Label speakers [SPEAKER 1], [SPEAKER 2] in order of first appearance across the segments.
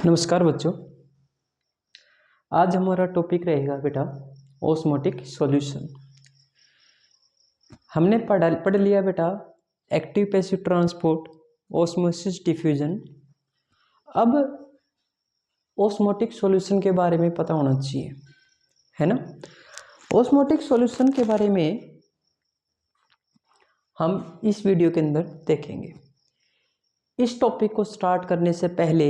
[SPEAKER 1] नमस्कार बच्चों। आज हमारा टॉपिक रहेगा बेटा ऑस्मोटिक सॉल्यूशन। हमने पढ़ लिया बेटा active passive transport, osmosis, diffusion. अब ऑस्मोटिक सॉल्यूशन के बारे में पता होना चाहिए, है ना। ऑस्मोटिक सॉल्यूशन के बारे में हम इस वीडियो के अंदर देखेंगे। इस टॉपिक को स्टार्ट करने से पहले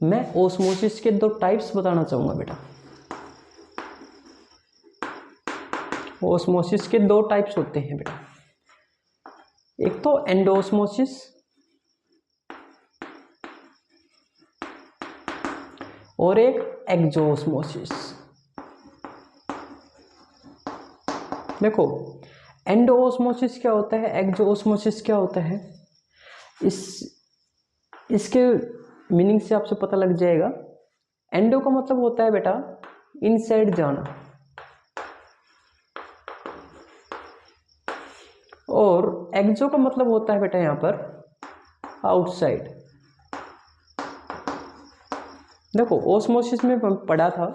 [SPEAKER 1] मैं ऑस्मोसिस के 2 टाइप्स बताना चाहूँगा बेटा। ऑस्मोसिस के 2 टाइप्स होते हैं बेटा, एक तो एंडोऑस्मोसिस और एक एक्सोऑस्मोसिस। देखो, एंडोऑस्मोसिस क्या होता है, एक्सोऑस्मोसिस क्या होता है, इसके मीनिंग से आपसे पता लग जाएगा। एंडो का मतलब होता है बेटा इनसाइड जाना, और एक्सो का मतलब होता है बेटा यहाँ पर आउटसाइड। देखो, ऑस्मोसिस में पढ़ा था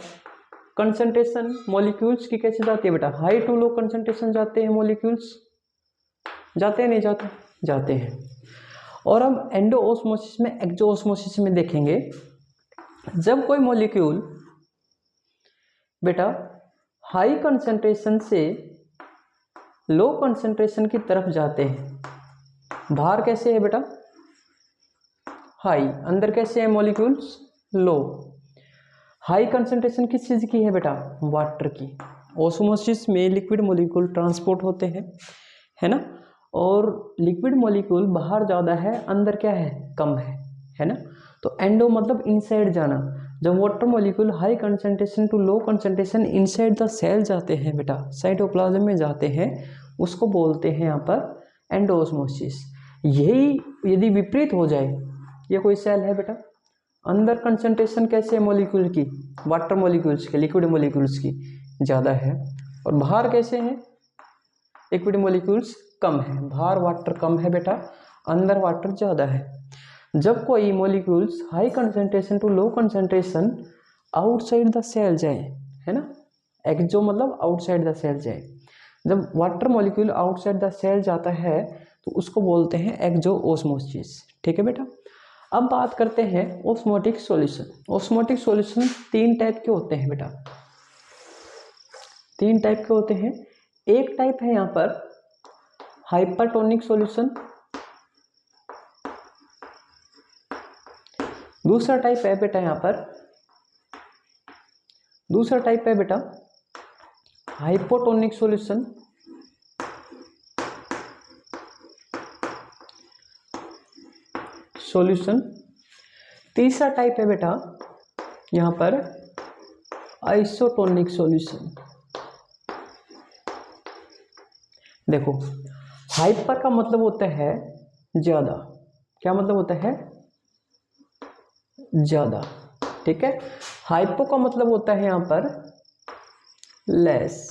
[SPEAKER 1] कंसंट्रेशन मॉलिक्यूल्स की कैसे जाती है बेटा, हाई टू लो कंसंट्रेशन जाते हैं मॉलिक्यूल्स, जाते हैं नहीं जाते, जाते हैं। और हम एंडोऑस्मोसिस में एक्सोऑस्मोसिस में देखेंगे, जब कोई मॉलिक्यूल बेटा हाई कंसंट्रेशन से लो कंसंट्रेशन की तरफ जाते हैं। बाहर कैसे है बेटा हाई, अंदर कैसे है मॉलिक्यूल्स लो। हाई कंसंट्रेशन किस चीज़ की है बेटा, वाटर की। ऑस्मोसिस में लिक्विड मॉलिक्यूल ट्रांसपोर्ट होते हैं, है ना, और लिक्विड मॉलिक्यूल बाहर ज़्यादा है, अंदर क्या है कम है ना। तो एंडो मतलब इनसाइड जाना। जब water molecule high concentration to low concentration inside the cell जाते हैं बेटा, साइटोप्लाज्म में जाते हैं, उसको बोलते हैं यहाँ पर एंडोऑस्मोसिस। यही यदि विपरीत हो जाए, ये कोई सेल है बेटा, अंदर कंसंट्रेशन कैसे है मॉलिक्यूल की, वाटर मॉलिक्यूल्स के, लिक्विड मॉलिक्यूल्स की ज़्यादा है, और बाहर कैसे हैं लिक्विड मॉलिक्यूल्स कम है, बाहर वाटर कम है बेटा, अंदर वाटर ज़्यादा है। जब कोई molecules high concentration to low concentration outside the cell जाए, है ना, एक्सो मतलब आउटसाइड द सेल जाए, जब water molecule outside the cell जाता है तो उसको बोलते हैं एक्सोऑस्मोसिस। ठीक है बेटा। अब बात करते हैं osmotic solution. Osmotic solution 3 type के होते हैं बेटा, 3 टाइप के होते हैं। एक टाइप है यहाँ पर हाइपरटोनिक सॉल्यूशन, दूसरा टाइप है बेटा यहाँ पर, दूसरा टाइप है बेटा हाइपोटोनिक सॉल्यूशन, तीसरा टाइप है बेटा यहाँ पर आइसोटोनिक सॉल्यूशन। देखो, हाइपर का मतलब होता है ज्यादा, क्या मतलब होता है ज्यादा, ठीक है। हाइपो का मतलब होता है यहाँ पर लेस,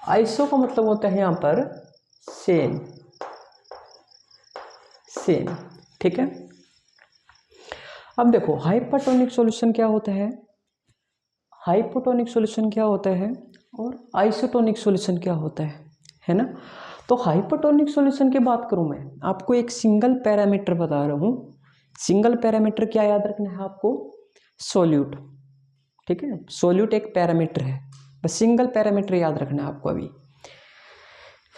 [SPEAKER 1] आइसो का मतलब होता है यहाँ पर सेम, सेम, ठीक है। अब देखो, हाइपरटोनिक सॉल्यूशन क्या होता है, हाइपोटोनिक सॉल्यूशन क्या होता है, और आइसोटोनिक सॉल्यूशन क्या होता है ना। तो हाइपोटोनिक सॉल्यूशन की बात करूं, मैं आपको एक सिंगल पैरामीटर बता रहा हूं। सिंगल पैरामीटर क्या याद रखना है आपको, सोल्यूट, ठीक है। सोल्यूट एक पैरामीटर है, बस सिंगल पैरामीटर याद रखना है आपको। अभी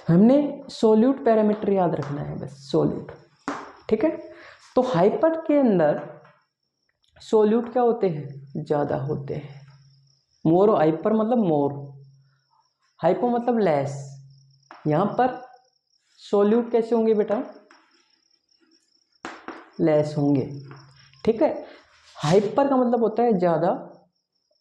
[SPEAKER 1] हमने सोल्यूट पैरामीटर याद रखना है, बस सोल्यूट, ठीक है। तो हाइपर के अंदर सोल्यूट क्या होते हैं, ज्यादा होते हैं। मोर, हाइपर मतलब मोर, हाइपो मतलब लेस। यहां पर सोल्यूट कैसे होंगे बेटा, लेस होंगे, ठीक है। हाइपर का मतलब होता है ज्यादा,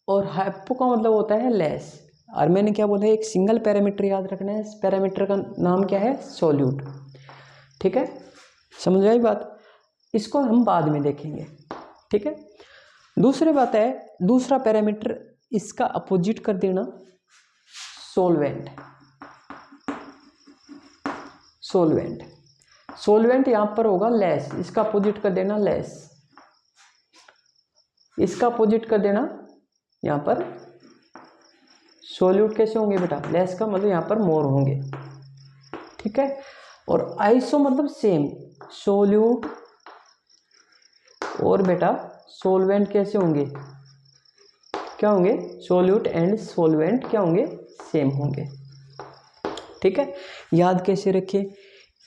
[SPEAKER 1] और हाइपो का मतलब होता है लेस। और मैंने क्या बोला है, एक सिंगल पैरामीटर याद रखना है, इस पैरामीटर का नाम क्या है, सोल्यूट, ठीक है। समझ आई बात, इसको हम बाद में देखेंगे, ठीक है। दूसरी बात है, दूसरा पैरामीटर इसका अपोजिट कर देना, सोलवेंट। सोलवेंट, सोलवेंट यहां पर होगा लेस, इसका अपोजिट कर देना लेस। इसका अपोजिट कर देना, यहाँ पर सोल्यूट कैसे होंगे बेटा, लेस का मतलब यहाँ पर मोर होंगे, ठीक है। और आइसो मतलब सेम, सोल्यूट और बेटा सोलवेंट कैसे होंगे, क्या होंगे, सोल्यूट एंड सोलवेंट क्या होंगे, सेम होंगे, ठीक है। याद कैसे रखें,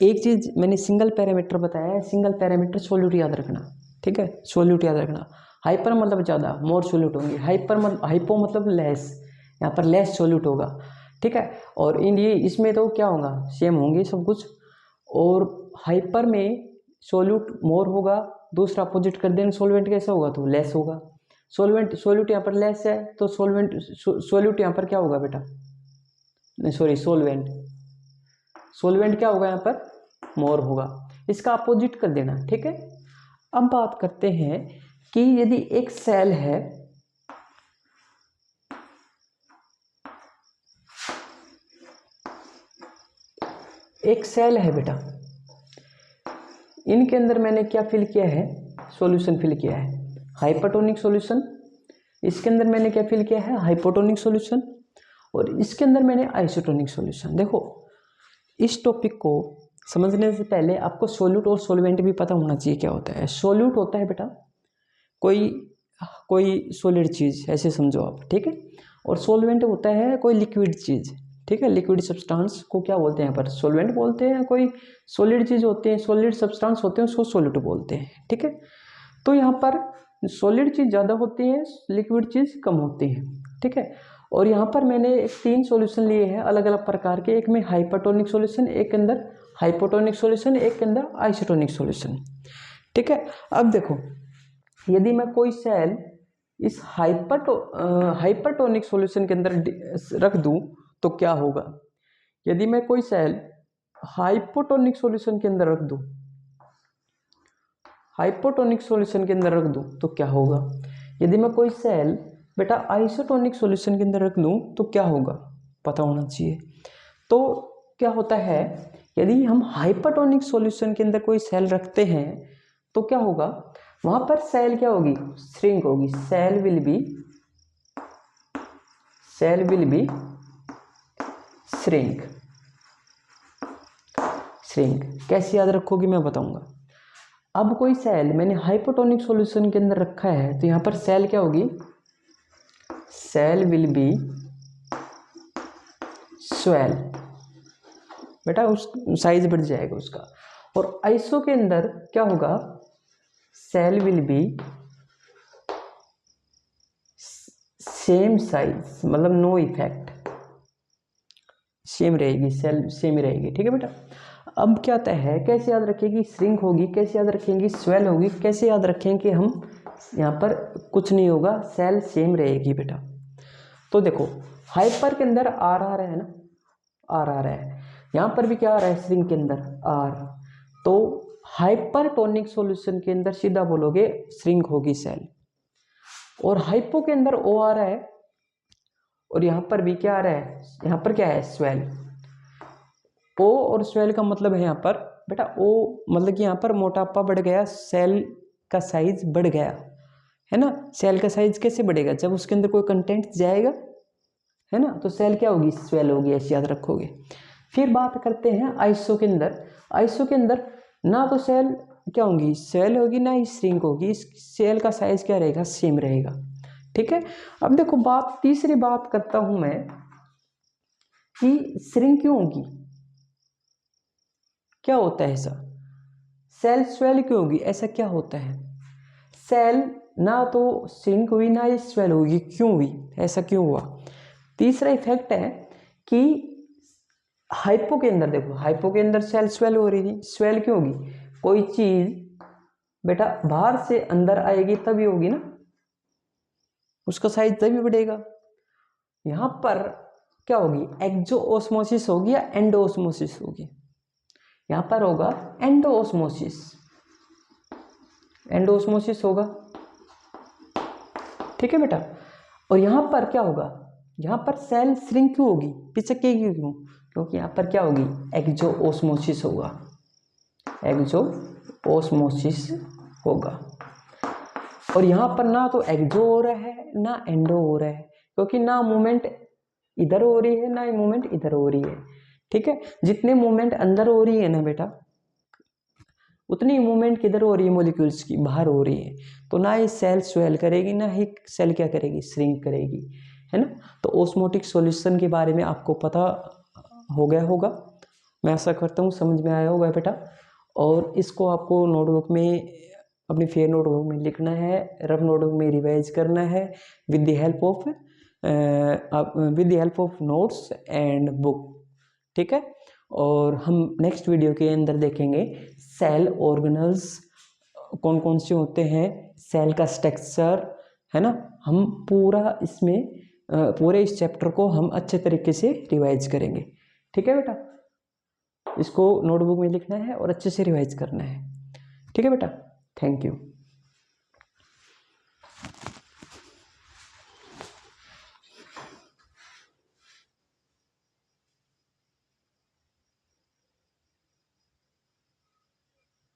[SPEAKER 1] एक चीज मैंने सिंगल पैरामीटर बताया है, सिंगल पैरामीटर सोल्यूट याद रखना, ठीक है, सोल्यूट याद रखना। हाइपर मतलब ज़्यादा, मोर सोल्यूट होंगे, हाइपो मतलब लेस, यहाँ पर लेस सोल्यूट होगा, ठीक है। और इन ये इसमें तो क्या होगा, सेम होंगे सब कुछ। और हाइपर में सोल्यूट मोर होगा, दूसरा अपोजिट कर देंगे सोलवेंट कैसा होगा, तो लेस होगा। सोल्यूट यहाँ पर लेस है तो सोल्यूट यहाँ पर क्या होगा बेटा, नहीं सॉरी सोलवेंट क्या होगा यहाँ पर, मोर होगा, इसका अपोजिट कर देना, ठीक है। अब बात करते हैं कि यदि एक सेल है, एक सेल है बेटा, इनके अंदर मैंने क्या फिल किया है, सॉल्यूशन फिल किया है, हाइपरटोनिक सॉल्यूशन। इसके अंदर मैंने क्या फिल किया है, हाइपोटोनिक सॉल्यूशन। और इसके अंदर मैंने आइसोटोनिक सॉल्यूशन। देखो इस टॉपिक को समझने से पहले आपको सोल्यूट और सोलवेंट भी पता होना चाहिए क्या होता है। सोल्यूट होता है बेटा कोई सॉलिड चीज़, ऐसे समझो आप, ठीक है। और सोलवेंट होता है कोई लिक्विड चीज़, ठीक है, लिक्विड सब्सटेंस को क्या बोलते हैं यहाँ पर, सोलवेंट बोलते हैं। कोई सॉलिड चीज़ होते हैं, सॉलिड सब्सटेंस होते हैं, उसको सोल्यूट बोलते हैं, ठीक है। तो यहाँ पर सॉलिड चीज़ ज़्यादा होती है, लिक्विड चीज़ कम होती है, ठीक है। और यहाँ पर मैंने 3 सॉल्यूशन लिए हैं अलग अलग प्रकार के, एक में हाइपरटोनिक सॉल्यूशन, एक के अंदर हाइपोटोनिक सॉल्यूशन, एक के अंदर आइसोटोनिक सॉल्यूशन, ठीक है। अब देखो यदि मैं कोई सेल इस हाइपरटोनिक सॉल्यूशन के अंदर रख दूं तो क्या होगा, यदि मैं कोई सेल हाइपोटोनिक सॉल्यूशन के अंदर रख दूं, हाइपोटोनिक सॉल्यूशन के अंदर रख दूं तो क्या होगा, यदि मैं कोई सेल बेटा आइसोटोनिक सॉल्यूशन के अंदर रख दूं तो क्या होगा, पता होना चाहिए। तो क्या होता है, यदि हम हाइपरटोनिक सॉल्यूशन के अंदर कोई सेल रखते हैं तो क्या होगा, वहां पर सेल क्या होगी, श्रिंक होगी, सेल विल बी श्रिंक। कैसे याद रखोगे मैं बताऊंगा। अब कोई सेल मैंने हाइपोटोनिक सॉल्यूशन के अंदर रखा है तो यहाँ पर सेल क्या होगी, सेल विल बी स्वेल, बेटा उस साइज बढ़ जाएगा उसका। और आइसो के अंदर क्या होगा, cell will be same size, मतलब नो इफेक्ट, सेम रहेगी, सेल सेम ही रहेगी, ठीक है बेटा। अब क्या आता है, कैसे याद रखेंगे, श्रिंक होगी, कैसे याद रखेंगे, स्वेल होगी, कैसे याद रखेंगे हम, यहाँ पर कुछ नहीं होगा, सेल सेम रहेगी बेटा। तो देखो हाइपर के अंदर आर आ रहा है ना, आर आ रहा है, यहाँ पर भी क्या आ रहा है, श्रिंक के अंदर आर। तो हाइपरटोनिक सॉल्यूशन के अंदर सीधा बोलोगे श्रिंक होगी सेल। और हाइपो के अंदर ओ आ रहा है और यहाँ पर भी क्या आ रहा है, यहाँ पर क्या है, स्वेल। ओ और स्वेल का मतलब है यहाँ पर बेटा, ओ मतलब कि यहाँ पर मोटापा बढ़ गया, सेल का साइज बढ़ गया, है ना। सेल का साइज कैसे बढ़ेगा, जब उसके अंदर कोई कंटेंट जाएगा, है ना, तो सेल क्या होगी, स्वेल होगी, ऐसे याद रखोगे। फिर बात करते हैं आइसो के अंदर। आइसो के अंदर ना तो सेल क्या होगी, सेल होगी, ना ही श्रिंक होगी, इस सेल का साइज क्या रहेगा, सेम रहेगा, ठीक है। अब देखो तीसरी बात करता हूं मैं कि श्रिंक क्यों होगी, क्या होता है ऐसा, सेल स्वेल क्यों होगी, ऐसा क्या होता है, सेल ना तो श्रिंक हुई ना ही स्वेल होगी, क्यों हुई, ऐसा क्यों हुआ। तीसरा इफेक्ट है कि हाइपो के अंदर देखो, हाइपो के अंदर सेल स्वेल हो रही थी, स्वेल क्यों होगी, कोई चीज बेटा बाहर से अंदर आएगी तभी होगी ना, उसका साइज तभी बढ़ेगा। यहां पर क्या होगी, एक्सो ऑस्मोसिस होगी या एंडो ऑस्मोसिस होगी, यहां पर होगा एंडो ऑस्मोसिस, एंडो ऑस्मोसिस होगा, ठीक है बेटा। और यहां पर क्या होगा, यहां पर सेल श्रिंक क्यों होगी, पिचकेगी क्यों, क्योंकि यहां पर क्या होगी, एक्सो ऑस्मोसिस होगा, एक्सो ऑस्मोसिस होगा। और यहाँ पर ना तो एक्सो हो रहा है ना एंडो हो रहा है, क्योंकि ना मूवमेंट इधर हो रही है ना ही मूवमेंट इधर हो रही है। ठीक है, जितने मूवमेंट अंदर हो रही है ना बेटा, उतनी मूवमेंट किधर हो रही है, मॉलिक्यूल्स की बाहर हो रही है। तो ना ही सेल स्वेल करेगी ना ही सेल क्या करेगी, श्रिंक करेगी, है ना। तो ऑस्मोटिक सॉल्यूशन के बारे में आपको पता हो गया होगा, मैं आशा करता हूँ समझ में आया होगा बेटा। और इसको आपको नोटबुक में, अपनी फेयर नोटबुक में लिखना है, रफ नोटबुक में रिवाइज करना है with the help of notes and book. ठीक है, और हम नेक्स्ट वीडियो के अंदर देखेंगे सेल ऑर्गेनल्स कौन कौन से होते हैं, सेल का स्ट्रक्चर, है ना। हम पूरा इसमें पूरे इस चैप्टर को हम अच्छे तरीके से रिवाइज करेंगे। ठीक है बेटा, इसको नोटबुक में लिखना है और अच्छे से रिवाइज करना है। ठीक है बेटा, थैंक यू।